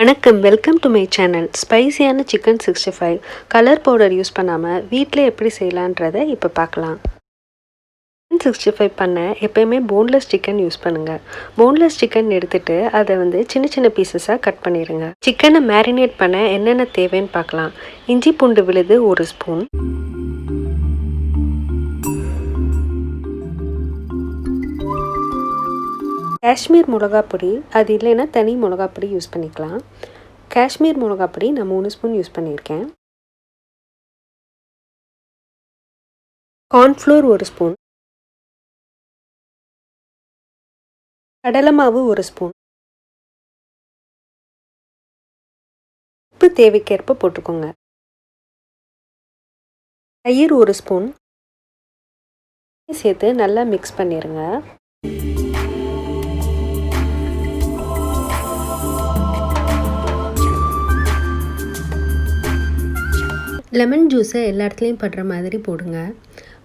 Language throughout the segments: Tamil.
வணக்கம், வெல்கம் டு மை சேனல். ஸ்பைசியான சிக்கன் 65 கலர் பவுடர் யூஸ் பண்ணாமல் வீட்டில் எப்படி செய்யலான்றதை இப்போ பார்க்கலாம். சிக்கன் 65 பண்ண எப்போயுமே போன்லெஸ் சிக்கன் யூஸ் பண்ணுங்கள். போன்லெஸ் சிக்கன் எடுத்துகிட்டு அதை சின்ன சின்ன பீசஸாக கட் பண்ணிடுங்க. சிக்கனை மேரினேட் பண்ண என்னென்ன தேவைன்னு பார்க்கலாம். இஞ்சி பூண்டு விழுது 1 ஸ்பூன், காஷ்மீர் மிளகாப்பொடி, அது இல்லைன்னா தனி மிளகாப்பொடி யூஸ் பண்ணிக்கலாம். காஷ்மீர் மிளகாப்பொடி நான் 3 ஸ்பூன் யூஸ் பண்ணியிருக்கேன். cornflour 1 ஸ்பூன், கடலை மாவு 1 ஸ்பூன், உப்பு தேவைக்கேற்ப போட்டுக்கோங்க. தயிர் 1 ஸ்பூன் சேர்த்து நல்லா மிக்ஸ் பண்ணிடுங்க. லெமன் ஜூஸை எல்லா இடத்துலையும் படுற மாதிரி போடுங்க.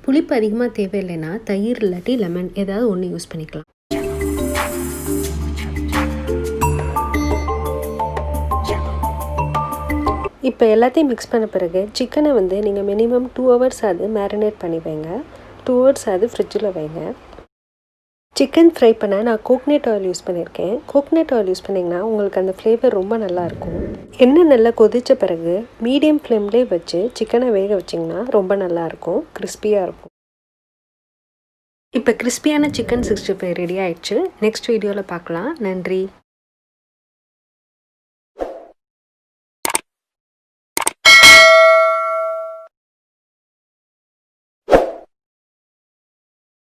புளிப்பு அதிகமாக தேவையில்லைன்னா தயிர் இல்லாட்டி லெமன் ஏதாவது ஒன்று யூஸ் பண்ணிக்கலாம். இப்போ எல்லாத்தையும் மிக்ஸ் பண்ண பிறகு சிக்கனை நீங்கள் மினிமம் 2 hours அது மேரினேட் பண்ணி வைங்க. 2 hours அது ஃப்ரிட்ஜில் வைங்க. சிக்கன் ஃப்ரை பண்ண நான் கோகனட் ஆயில் யூஸ் பண்ணியிருக்கேன். கோகனட் ஆயில் யூஸ் பண்ணிங்கன்னா உங்களுக்கு அந்த ஃப்ளேவர் ரொம்ப நல்லாயிருக்கும். எண்ணெய் நல்லா கொதித்த பிறகு மீடியம் ஃப்ளேம்லேயே வச்சு சிக்கனை வேக வச்சிங்கன்னா ரொம்ப நல்லாயிருக்கும், கிறிஸ்பியாக இருக்கும். இப்போ கிறிஸ்பியான சிக்கன் 65 ரெடி ஆயிடுச்சு. நெக்ஸ்ட் வீடியோவில் பார்க்கலாம். நன்றி.